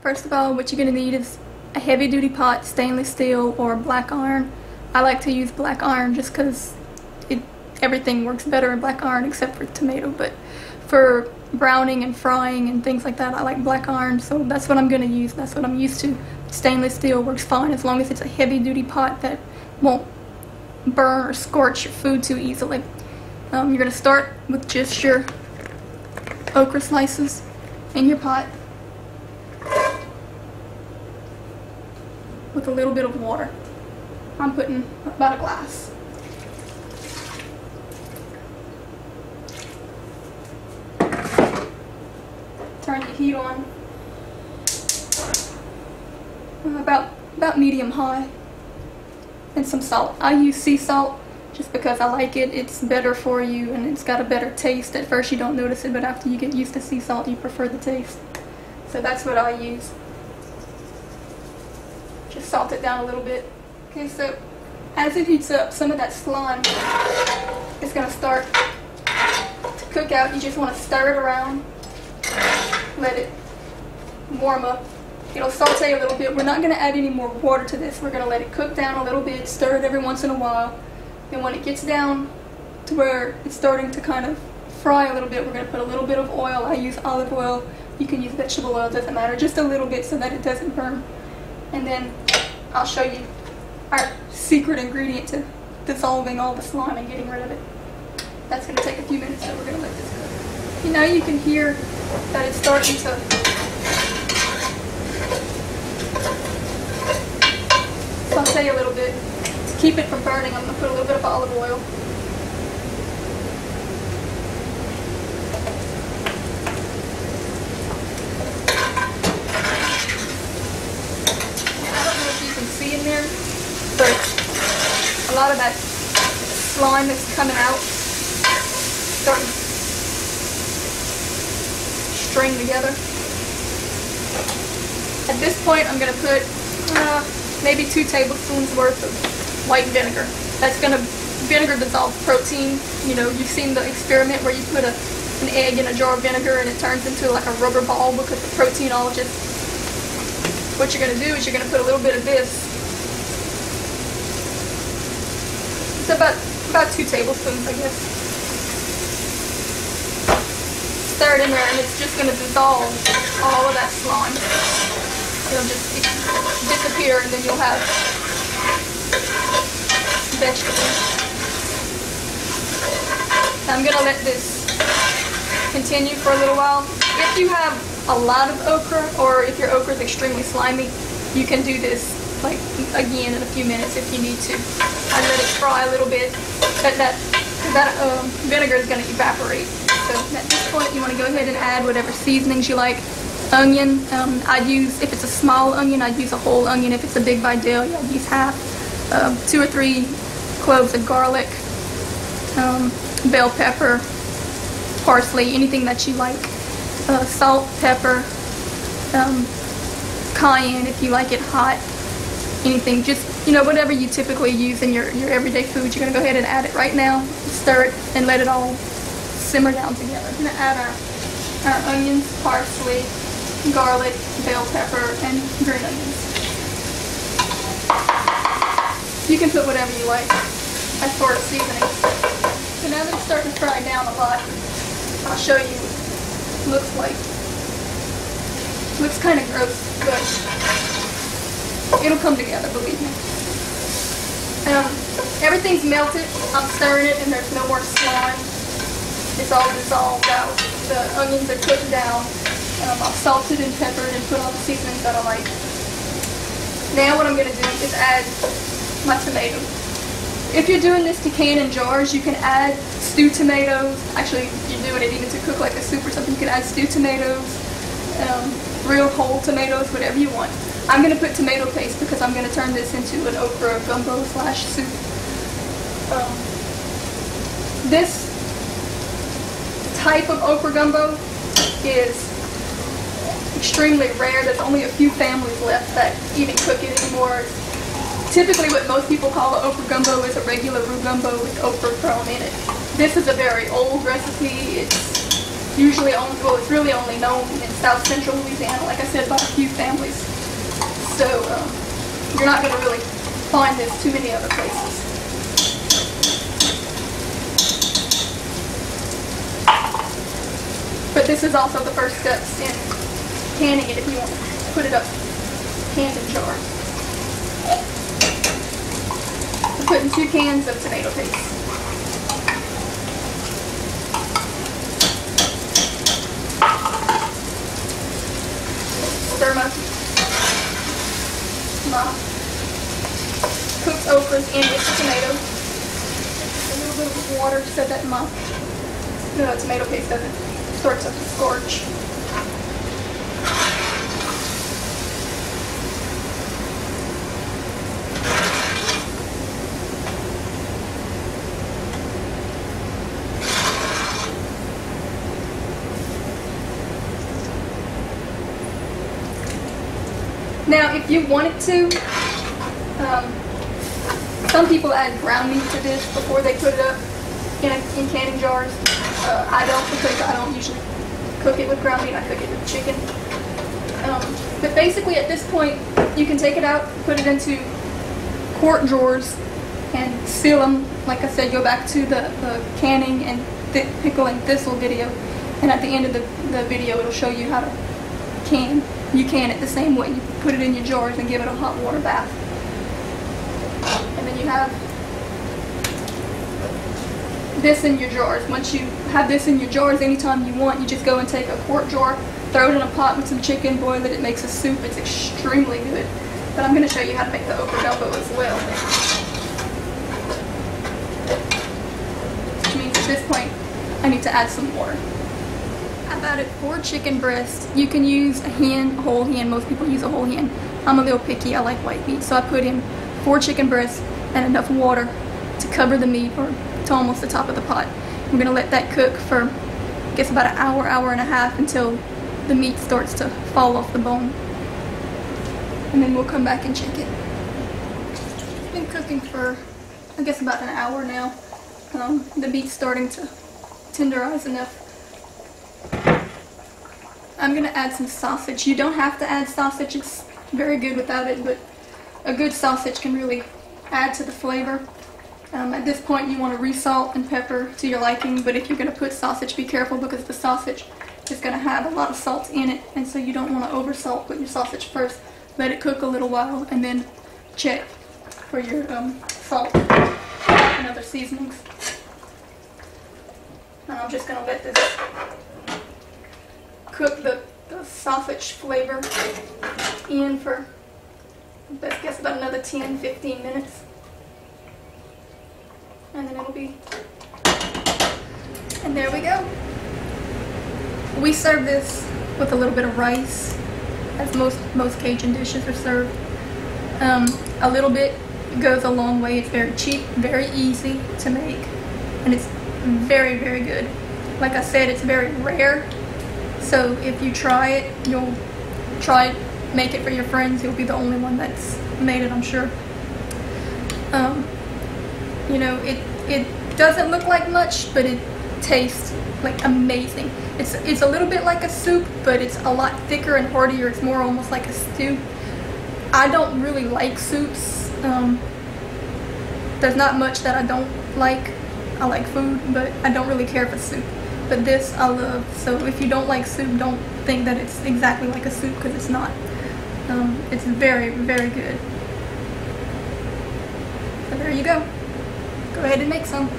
First of all, what you're going to need is a heavy duty pot, stainless steel or black iron. I like to use black iron just because everything works better in black iron except for tomato, but for browning and frying and things like that I like black iron, so that's what I'm going to use. That's what I'm used to. Stainless steel works fine as long as it's a heavy duty pot that won't burn or scorch your food too easily. You're going to start with just your okra slices in your pot with a little bit of water. I'm putting about a glass. Turn the heat on about medium high, and some salt. I use sea salt just because I like it. It's better for you and it's got a better taste. At first you don't notice it, but after you get used to sea salt you prefer the taste. So that's what I use. Just salt it down a little bit. Okay, so as it heats up, some of that slime is going to start to cook out. You just want to stir it around, let it warm up. It'll saute a little bit. We're not going to add any more water to this. We're going to let it cook down a little bit, stir it every once in a while. Then when it gets down to where it's starting to kind of fry a little bit, we're going to put a little bit of oil. I use olive oil. You can use vegetable oil, doesn't matter. Just a little bit so that it doesn't burn. And then I'll show you our secret ingredient to dissolving all the slime and getting rid of it. That's going to take a few minutes, so we're going to let this cook. Now you can hear that it's starting to saute a little bit. To keep it from burning, I'm going to put a little bit of olive oil. I don't know if you can see in there, but a lot of that slime that's coming out starting to string together. At this point, I'm going to put maybe 2 tablespoons worth of white vinegar. Vinegar dissolves protein. You know, you've seen the experiment where you put an egg in a jar of vinegar and it turns into like a rubber ball because the protein all just... What you're going to do is you're going to put a little bit of this. It's about 2 tablespoons, I guess. Stir it in there and it's just going to dissolve all of that slime. It'll just disappear and then you'll have vegetables. I'm going to let this continue for a little while. If you have a lot of okra, or if your okra is extremely slimy, you can do this like again in a few minutes if you need to. I let it fry a little bit, but that vinegar is going to evaporate. So at this point you want to go ahead and add whatever seasonings you like. Onion, I'd use, if it's a small onion, I'd use a whole onion. If it's a big Vidalia, I'd use half. 2 or 3 cloves of garlic, bell pepper, parsley, anything that you like. Salt, pepper, cayenne if you like it hot. Anything, just, you know, whatever you typically use in your everyday food. You're going to go ahead and add it right now, stir it, and let it all simmer down together. I'm going to add our onions, parsley, garlic, bell pepper, and green onions. You can put whatever you like as far as seasonings. So now that it's starting to fry down a lot, I'll show you what it looks like. It looks kind of gross, but it'll come together, believe me. Everything's melted. I'm stirring it and there's no more slime. It's all dissolved out. The onions are cooked down. I've salted and peppered and put all the seasonings that I like. Now what I'm going to do is add my tomatoes. If you're doing this to can in jars, you can add stewed tomatoes. Actually, you're doing it even to cook like a soup or something. You can add stewed tomatoes, real whole tomatoes, whatever you want. I'm going to put tomato paste because I'm going to turn this into an okra gumbo / soup. This type of okra gumbo is extremely rare. There's only a few families left that even cook it anymore. Typically what most people call an okra gumbo is a regular roux gumbo with okra thrown in it. This is a very old recipe. It's usually owned, well, it's really only known in South Central Louisiana, like I said, by a few families. So you're not going to really find this too many other places. But this is also the first steps in canning it if you want to put it up canned in jars. I'm putting 2 cans of tomato paste. Stir my cooked okras in with the tomatoes. A little bit of water so that my tomato paste doesn't start to scorch. Now, if you wanted to, some people add ground meat to this before they put it up in canning jars. I don't, because I don't usually cook it with ground meat. I cook it with chicken. But basically, at this point, you can take it out, put it into quart drawers, and seal them. Like I said, go back to the canning and pickle and thistle video, and at the end of the video, it'll show you how to can. You can it the same way. You put it in your jars and give it a hot water bath. And then you have this in your jars. Once you have this in your jars, anytime you want, you just go and take a quart jar, throw it in a pot with some chicken, boil it. It makes a soup. It's extremely good. But I'm going to show you how to make the okra gumbo as well. Which means at this point, I need to add some water. About it for chicken breast, you can use a whole hen. Most people use a whole hen. I'm a little picky. I like white meat, so I put in 4 chicken breasts and enough water to cover the meat, or to almost the top of the pot. I'm gonna let that cook for, I guess, about an hour, hour and a half, until the meat starts to fall off the bone, and then we'll come back and check it. It's been cooking for, I guess, about an hour now. The meat's starting to tenderize enough. I'm going to add some sausage. You don't have to add sausage. It's very good without it, but a good sausage can really add to the flavor. At this point, you want to re-salt and pepper to your liking, but if you're going to put sausage, be careful, because the sausage is going to have a lot of salt in it, and so you don't want to over-salt. Put your sausage first, let it cook a little while, and then check for your salt and other seasonings. And I'm just going to let this cook the sausage flavor in for, I guess, about another 10-15 minutes. And then it'll be, and there we go. We serve this with a little bit of rice, as most Cajun dishes are served. A little bit goes a long way. It's very cheap, very easy to make, and it's very, very good. Like I said, it's very rare. So if you try it, you'll make it for your friends. You'll be the only one that's made it, I'm sure. You know, it doesn't look like much, but it tastes like amazing. It's a little bit like a soup, but it's a lot thicker and heartier. It's more almost like a stew. I don't really like soups. There's not much that I don't like. I like food, but I don't really care for soup. But this I love. So if you don't like soup, don't think that it's exactly like a soup, because it's not. It's very, very good. So there you go. Go ahead and make some.